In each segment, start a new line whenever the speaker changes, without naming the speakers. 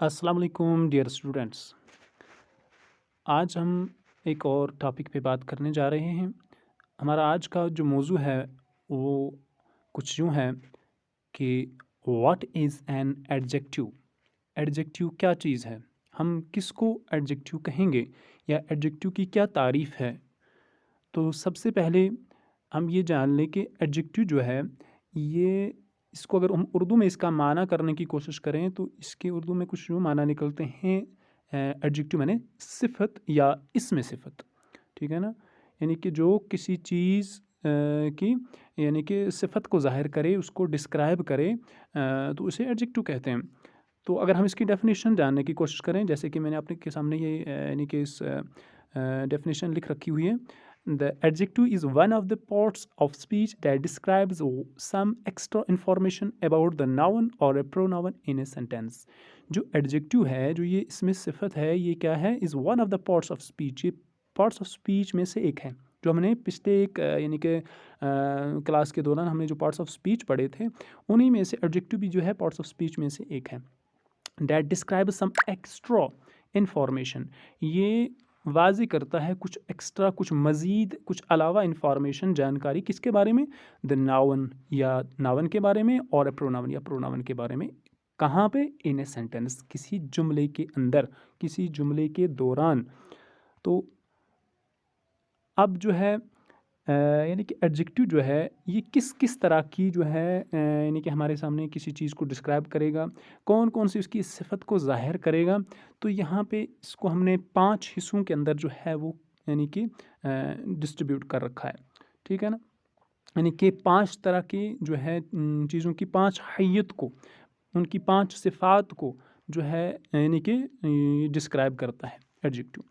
अस्सलाम वालेकुम dear students. आज हम एक और टॉपिक पे बात करने जा रहे हैं। हमारा आज का जो मौजू है वो कुछ यूँ है कि what is an adjective? Adjective क्या चीज़ है? हम किसको एडजेक्टिव कहेंगे या एडजेक्टिव की क्या तारीफ़ है? तो सबसे पहले हम ये जान लें कि एडजेक्टिव जो है ये इसको अगर हम उर्दू में इसका माना करने की कोशिश करें तो इसके उर्दू में कुछ यूँ माना निकलते हैं। एडजेक्टिव माने सिफ़त या इस्म सिफ़त, ठीक है ना? यानी कि जो किसी चीज़ की यानी कि सिफ़त को ज़ाहिर करे, उसको डिस्क्राइब करे, तो उसे एडजेक्टिव कहते हैं। तो अगर हम इसकी डेफ़िनेशन जानने की कोशिश करें, जैसे कि मैंने आपने के सामने ये यानी कि इस डेफ़िनेशन लिख रखी हुई है। The adjective is one of the parts of speech that describes some extra information about the noun or a pronoun in a sentence. जो adjective है, जो ये इसमें सिफ़त है, ये क्या है? Is one of the parts of speech. ये parts of speech में से एक है। जो हमने पिछले एक यानी कि क्लास के दौरान हमने जो पार्ट्स ऑफ स्पीच पढ़े थे, उन्हीं में से एडजेक्टिव भी जो है पार्ट्स ऑफ स्पीच में से एक है। That describe some extra information, ये वाज़ेह करता है कुछ एक्स्ट्रा, कुछ मज़ीद, कुछ अलावा इंफॉर्मेशन, जानकारी किसके बारे में? द नाउन या नाउन के बारे में और अ प्रोनाउन या प्रोनाउन के बारे में। कहाँ पे? इन ए सेंटेंस, किसी जुमले के अंदर, किसी जुमले के दौरान। तो अब जो है यानी कि एडजेक्टिव जो है ये किस किस तरह की जो है यानी कि हमारे सामने किसी चीज़ को डिस्क्राइब करेगा, कौन-कौन सी उसकी सिफ़त को ज़ाहिर करेगा। तो यहाँ पे इसको हमने 5 हिस्सों के अंदर जो है वो यानी कि डिस्ट्रीब्यूट कर रखा है, ठीक है ना? यानी कि 5 तरह की जो है चीज़ों की 5 हैयत को, उनकी 5 सिफ़ात को जो है यानी कि डिस्क्राइब करता है एडजेक्टिव।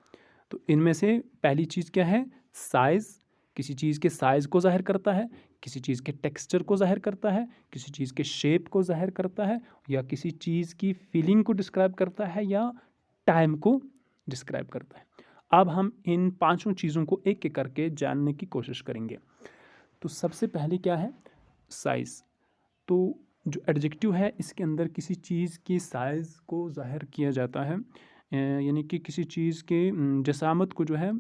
तो इनमें से पहली चीज़ क्या है? साइज़, किसी चीज़ के साइज़ को ज़ाहिर करता है, किसी चीज़ के टेक्सचर को ज़ाहिर करता है, किसी चीज़ के शेप को ज़ाहिर करता है, या किसी चीज़ की फीलिंग को डिस्क्राइब करता है, या टाइम को डिस्क्राइब करता है। अब हम इन पाँचों चीज़ों को एक-एक करके जानने की कोशिश करेंगे। तो सबसे पहले क्या है? साइज़। तो जो एडजेक्टिव है इसके अंदर किसी चीज़ की साइज़ को ज़ाहिर किया जाता है। यानी कि किसी चीज़ के जसामत को जो है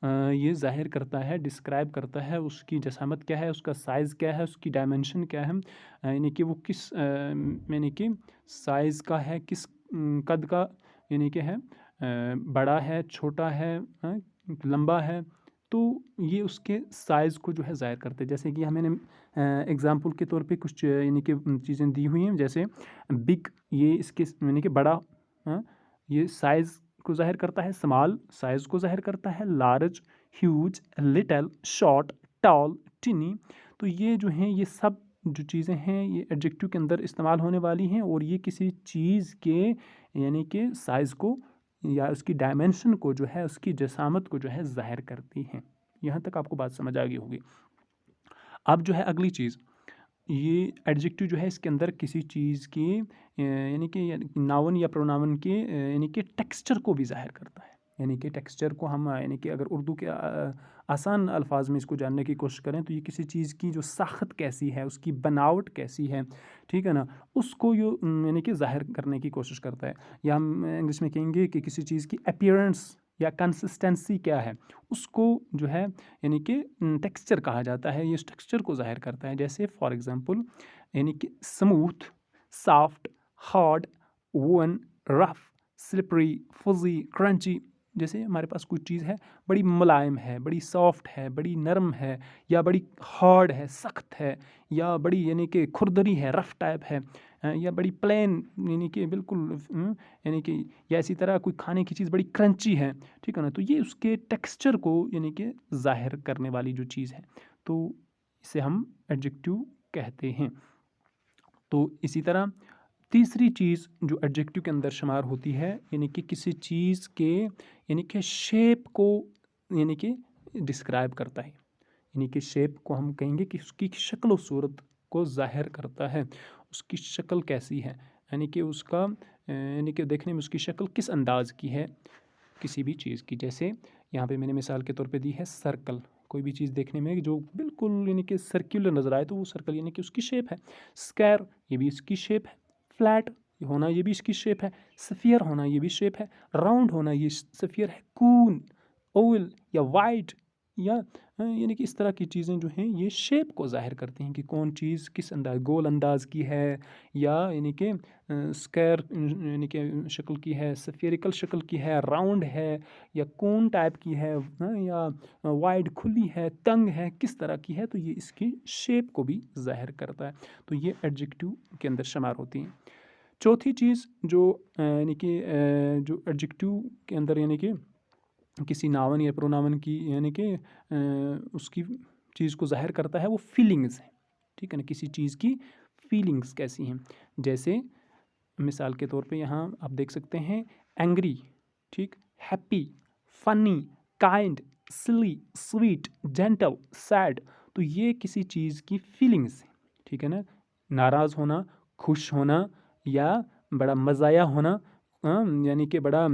ये ज़ाहिर करता है, डिस्क्राइब करता है, उसकी जसामत क्या है, उसका साइज़ क्या है, उसकी डायमेंशन क्या है, यानी कि वो किस यानी कि साइज़ का है, किस कद का यानी कि है, बड़ा है, छोटा है, लंबा है। तो ये उसके साइज़ को जो है ज़ाहिर करते हैं। जैसे कि मैंने एग्ज़ाम्पल के तौर पे कुछ यानी कि चीज़ें दी हुई हैं, जैसे बिग, ये इसके यानी कि बड़ा, हाँ, ये साइज़ को ज़ाहिर करता है। स्मॉल साइज़ को ज़ाहिर करता है। Large, huge, little, short, tall, tiny. तो ये जो हैं ये सब जो चीज़ें हैं ये एडजेक्टिव के अंदर इस्तेमाल होने वाली हैं, और ये किसी चीज़ के यानी कि साइज़ को या उसकी डायमेंशन को जो है, उसकी जसामत को जो है ज़ाहिर करती हैं। यहाँ तक आपको बात समझ आ गई होगी। अब जो है अगली चीज़, ये एडजेक्टिव जो है इसके अंदर किसी चीज़ की यानी कि नाउन या प्रोनाउन के यानी कि टेक्सचर को भी ज़ाहिर करता है। यानी कि टेक्सचर को हम यानी कि अगर उर्दू के आसान अल्फाज में इसको जानने की कोशिश करें तो ये किसी चीज़ की जो साख्त कैसी है, उसकी बनावट कैसी है, ठीक है ना? उसको यो यानी कि ज़ाहिर करने की कोशिश करता है। या हम इंग्लिश में कहेंगे कि किसी चीज़ की अपीयरेंस या कंसिस्टेंसी क्या है, उसको जो है यानी कि टेक्सचर कहा जाता है। ये इस टेक्सचर को ज़ाहिर करता है। जैसे फॉर एग्ज़ाम्पल यानी कि smooth, soft, hard, woven, rough, slippery, fuzzy, crunchy. जैसे हमारे पास कोई चीज़ है, बड़ी मुलायम है, बड़ी सॉफ्ट है, बड़ी नरम है, या बड़ी हार्ड है, सख्त है, या बड़ी यानी कि खुरदरी है, रफ़ टाइप है, या बड़ी प्लेन यानी कि बिल्कुल यानी कि, या इसी तरह कोई खाने की चीज़ बड़ी क्रंची है, ठीक है ना? तो ये उसके टेक्सचर को यानी कि ज़ाहिर करने वाली जो चीज़ है, तो इसे हम एडजेक्टिव कहते हैं। तो इसी तरह तीसरी चीज़ जो एडजेक्टिव के अंदर शुमार होती है, यानी कि किसी चीज़ के यानी कि शेप को यानी कि डिस्क्राइब करता है। यानी कि शेप को हम कहेंगे कि उसकी शक्ल व सूरत को ज़ाहिर करता है। उसकी शक्ल कैसी है, यानी कि उसका यानी कि देखने में उसकी शक्ल किस अंदाज़ की है किसी भी चीज़ की। जैसे यहाँ पे मैंने मिसाल के तौर पे दी है सर्कल। कोई भी चीज़ देखने में जो बिल्कुल यानी कि सर्कुलर नज़र आए तो वो सर्कल यानी कि उसकी शेप है। स्क्वायर, ये भी इसकी शेप है। फ्लैट, होना ये भी इसकी शेप है, स्फीयर होना ये भी शेप है, राउंड होना ये स्फीयर है, कून, ओवल या वाइड या यानी कि इस तरह की चीज़ें जो हैं ये शेप को ज़ाहिर करती हैं कि कौन चीज़ किस अंदाज, गोल अंदाज की है या यानी कि स्क्वायर यानी कि शक्ल की है, स्फेरिकल शक्ल की है, राउंड है या कून टाइप की है, या वाइड खुली है, तंग है, किस तरह की है, तो ये इसकी शेप को भी ज़ाहिर करता है। तो ये एडजेक्टिव के अंदर शुमार होती हैं। चौथी चीज़ जो यानी कि जो एडजेक्टिव के अंदर यानी कि किसी नाउन या प्रोनाउन की यानी कि उसकी चीज़ को ज़ाहिर करता है, वो फीलिंग्स है, ठीक है ना, किसी चीज़ की फीलिंग्स कैसी हैं। जैसे मिसाल के तौर पे यहाँ आप देख सकते हैं एंग्री, ठीक, हैप्पी, फनी, काइंड, सिली, स्वीट, जेंटल, सैड। तो ये किसी चीज़ की फीलिंग्स हैं, ठीक है ना, नाराज़ होना, खुश होना या बड़ा मज़ाया होना, यानी कि बड़ा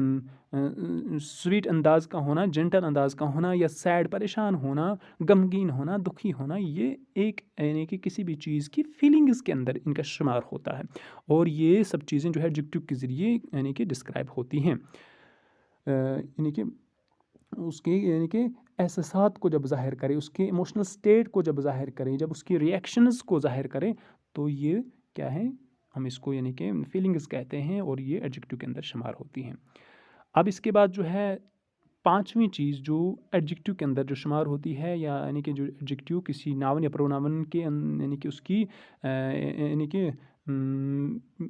स्वीट अंदाज का होना, जेंटल अंदाज का होना या सैड परेशान होना, गमगीन होना, दुखी होना, ये एक यानी कि किसी भी चीज़ की फीलिंग्स के अंदर इनका शुमार होता है। और ये सब चीज़ें जो है एडजेक्टिव के ज़रिए यानी कि डिस्क्राइब होती हैं, यानी कि उसके यानी कि एहसासात को जब ज़ाहिर करे, उसके इमोशनल स्टेट को जब ज़ाहिर करें, जब उसकी रिएक्शंस को ज़ाहिर करें, तो ये क्या है, हम इसको यानी कि फीलिंग्स कहते हैं और ये एडजेक्टिव के अंदर शुमार होती हैं। अब इसके बाद जो है पांचवी चीज़ जो एडजेक्टिव के अंदर जो शुमार होती है, या यानी कि जो एडजेक्टिव किसी नाउन या प्रोनाउन के यानी कि उसकी यानी कि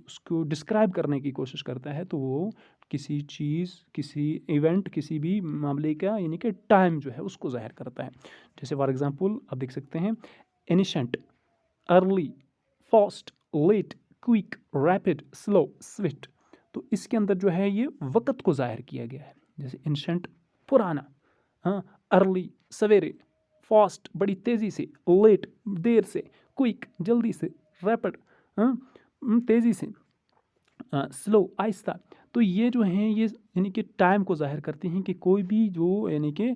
उसको डिस्क्राइब करने की कोशिश करता है, तो वो किसी चीज़, किसी इवेंट, किसी भी मामले का यानी कि टाइम जो है उसको ज़ाहिर करता है। जैसे फॉर एग्जांपल आप देख सकते हैं ancient, early, fast, late, quick, rapid, slow, swift. तो इसके अंदर जो है ये वक़्त को ज़ाहिर किया गया है। जैसे एंशिएंट पुराना, हाँ, अर्ली सवेरे, फास्ट बड़ी तेज़ी से, लेट देर से, क्विक जल्दी से, रैपिड तेज़ी से, स्लो आहिस्ता। तो ये जो हैं ये यानी कि टाइम को ज़ाहिर करती हैं कि कोई भी जो यानी कि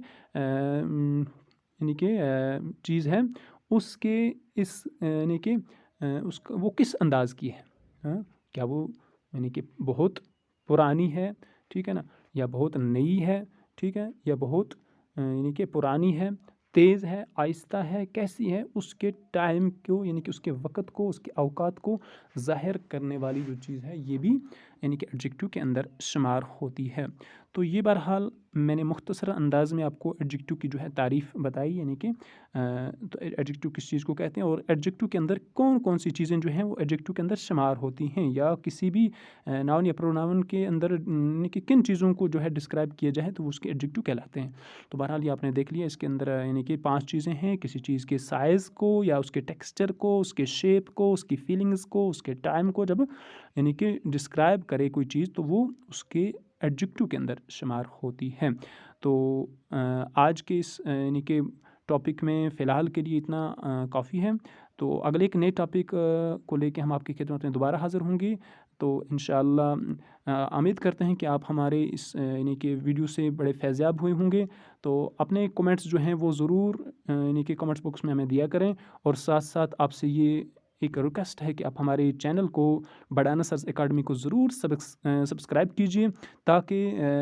चीज़ है उसके इस यानी कि उसका वो किस अंदाज़ की है, हाँ? क्या वो यानी कि बहुत पुरानी है, ठीक है ना, या बहुत नई है, ठीक है, या बहुत यानी कि पुरानी है, तेज़ है, आहिस्ता है, कैसी है, उसके टाइम को यानी कि उसके वक़्त को, उसके औकात को ज़ाहिर करने वाली जो चीज़ है ये भी यानी कि एडजेक्टिव के अंदर शुमार होती है। तो ये बहरहाल मैंने मुख्तसर अंदाज़ में आपको एडजेक्टिव की जो है तारीफ़ बताई, यानी कि तो एडजेक्टिव किस चीज़ को कहते हैं और एडजेक्टिव के अंदर कौन कौन सी चीज़ें जो हैं वो एडजेक्टिव के अंदर शुमार होती हैं, या किसी भी नाउन या प्रोनाउन के अंदर यानी कि किन चीज़ों को जो है डिस्क्राइब किया जाए तो वो उसके एडजेक्टिव कहलाते हैं। तो बहरहाल ये आपने देख लिया, इसके अंदर यानी कि 5 चीज़ें हैं, किसी चीज़ के साइज़ को या उसके टेक्सचर को, उसके शेप को, उसकी फीलिंग्स को, उसके टाइम को जब यानी कि डिस्क्राइब करे कोई चीज़ तो वो उसके एडजेक्टिव के अंदर शुमार होती है। तो आज के इस यानी कि टॉपिक में फ़िलहाल के लिए इतना काफ़ी है। तो अगले एक नए टॉपिक को लेके हम आपकी खिदमत में दोबारा हाज़िर होंगे। तो इंशाअल्लाह उम्मीद करते हैं कि आप हमारे इस यानी कि वीडियो से बड़े फ़ैज़याब हुए होंगे। तो अपने कमेंट्स जो हैं वो ज़रूर यानी कि कमेंट्स बॉक्स में हमें दिया करें, और साथ-साथ आपसे ये एक रिक्वेस्ट है कि आप हमारे चैनल को बढ़ाना सर्च एकेडमी को ज़रूर सब्सक्राइब कीजिए, ताकि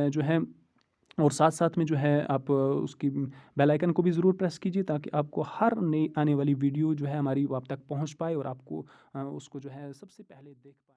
जो है, और साथ-साथ में जो है आप उसकी बेल आइकन को भी ज़रूर प्रेस कीजिए, ताकि आपको हर नई आने वाली वीडियो जो है हमारी वो आप तक पहुँच पाए और आपको उसको जो है सबसे पहले देख पाएँ।